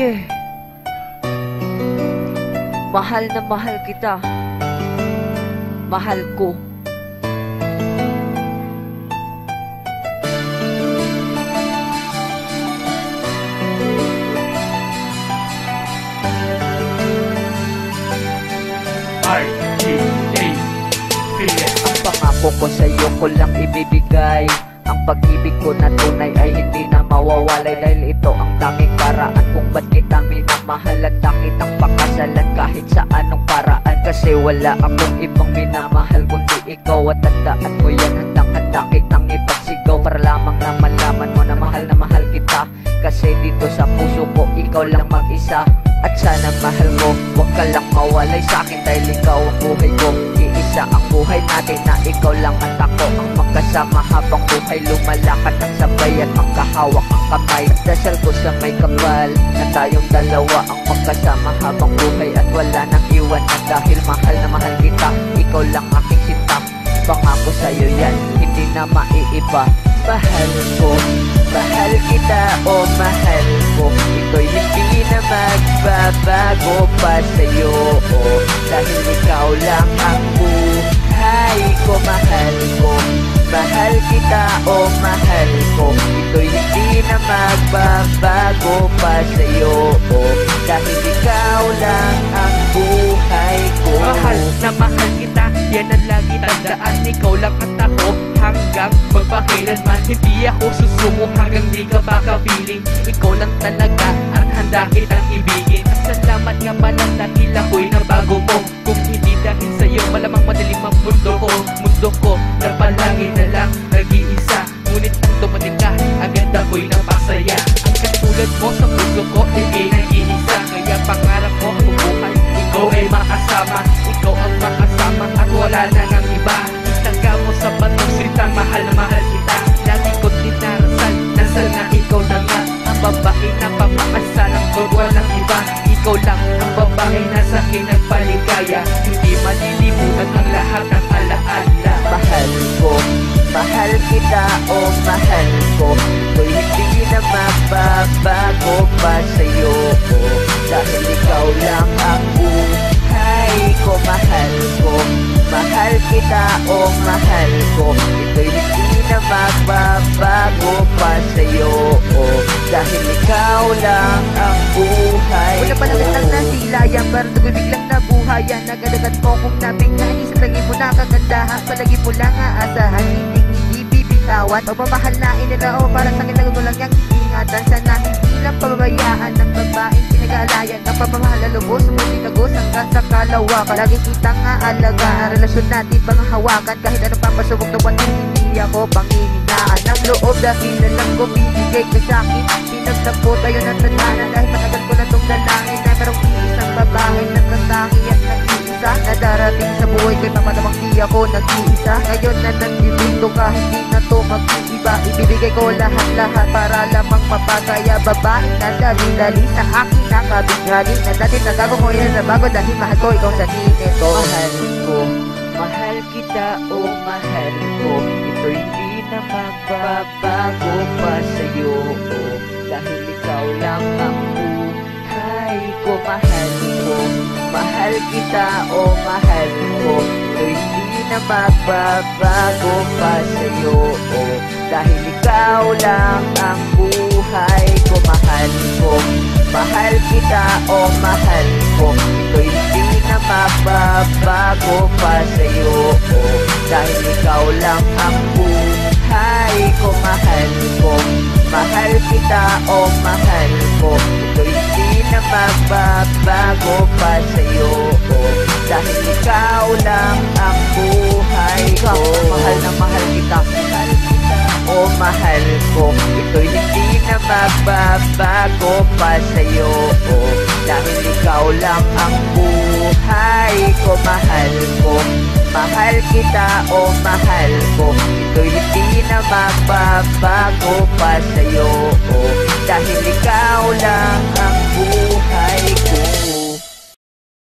Yeah. Mahal na mahal kita. Mahal ko. Ang pangako ko sa'yo ko lang ibibigay. Ang pag-ibig ko na tunay ay hindi na mawawalay. Dahil ito ang tanging paraan kung ba't kita minamahal. Handa kitang pakasalan kahit sa anong paraan. Kasi wala akong ibang minamahal kundi ikaw. At tandaan mo yan, handang-handa kitang ipagsigaw para lamang na malaman mo na mahal kita. Kasi dito sa puso ko ikaw lang mag-isa. At sana mahal ko, huwag ka lang mawalay sa'kin. Dahil ikaw ang buhay ko, iisa ang buhay natin. Na ikaw lang at ako ang magkasama habang buhay. Lumalakad ng sabay at magkahawak ang kamay. At dasal ko sa may kapal na tayong dalawa ang magkasama habang buhay. At wala nang iwan na dahil mahal na mahal kita. Ikaw lang aking sinta, pangako sa'yo yan, hindi na maiiba. Mahal ko, mahal kita o mahal ko. Ito'y hindi na magbabago pa sa'yo, dahil ikaw lang ang buhay ko. Mahal ko, mahal kita o mahal ko. Ito'y hindi na magbabago pa sa'yo, dahil ikaw lang ang buhay ko. Mahal na mahal kita, yan ang lagi tandaan. Ikaw lang at ako hanggang magpakailanman. Hindi ako susuko hanggang di ka makapiling. Ikaw lang talaga at handa kitang ibigin. At salamat nga pala dahil ako'y nabago mo. Kung hindi dahil sa'yo, malamang madilim ang mundo ko na palagi na lang nag-iisa. Ngunit nang dumating ka, agad ako'y napasaya. Ang katulad mo sa puso ko, ika'y nag-iisa. Kaya pangarap ko ang buhay, ikaw ay makasama. Ikaw ang makasama at wala na ng iba. Itaga mo sa batong sita, mahal na mahal kita. Lagi ko't dinarasal, nasal na ikaw na nga. Ang babae na pamakasalang ko, walang iba. Ikaw lang ang babae na sa'kin nagpaligaya. Hindi malilimutan ang lahat ng alaala. Mahal ko, mahal kita o mahal ko. Ito'y hindi na mababago pa sa'yo, dahil ikaw lang ang buhay ko. Mahal ko, mahal kita o mahal ko. Ito'y hindi na magbabago pa sa'yo, dahil ikaw lang ang buhay ko. Wala pa lang itang nasilayan, parang ako'y biglang nabuhayan. Nagadagan mo kung napinggan, isang lagi mo nakagandahan. Palagi mo lang aasahan, hindi bibitawan. Pagmamahal na inilao, para sa'kin nagugulang niyang ingatan. Sana hindi lang pababayaan ng babaeng pinag-aalayan. Ang pamamahal na lubos, sumunitagos hanggang sa kalawakan. Lagi kitang aalaga, ang relasyon natin bang hawakan. Kahit anong papasubok na buwan, hindi ako panghihinaan ng loob. Dahil alam ko bibigay ka sa'kin. Pinagtagpo tayo ng tananan, dahil matagal ko na tong dalangin. Na merong isang babae na tatangi at nag-iisa, na darating sa buhay ko'y mamanamang di ako nag-iisa. Ngayon na nandito ka, hindi na to mag-iiba. Ibibigay ko lahat-lahat para lamang mapagaya. Babae na dali-dali sa akin nakabigali. Na dati nagago ko yan na bago, dahil mahal ko ikaw sa nito. Mahal ko, mahal kita o mahal ko. Ito'y hindi na magbabago pa sa'yo, dahil ikaw lang ang buhay ko. Mahal ko, mahal kita o mahal ko. Ito'y hindi na magbabago pa sa'yo, dahil ikaw lang ang buhay ko. Mahal ko, mahal kita o mahal ko. Ito'y hindi na magbabago pa sa'yo, dahil ikaw lang ang buhay ko. Mahal ko, mahal kita o mahal ko. Ito'y hindi na magbabago pa sa'yo, dahil ikaw lang ang buhay ko. Mahal na mahal kita, o mahal ko. Ito'y hindi na magbabago pa sa'yo, dahil ikaw lang ang buhay ko. Mahal ko, mahal kita o mahal ko. Ito'y hindi na magbabago pa sa'yo, dahil ikaw lang ang buhay ko.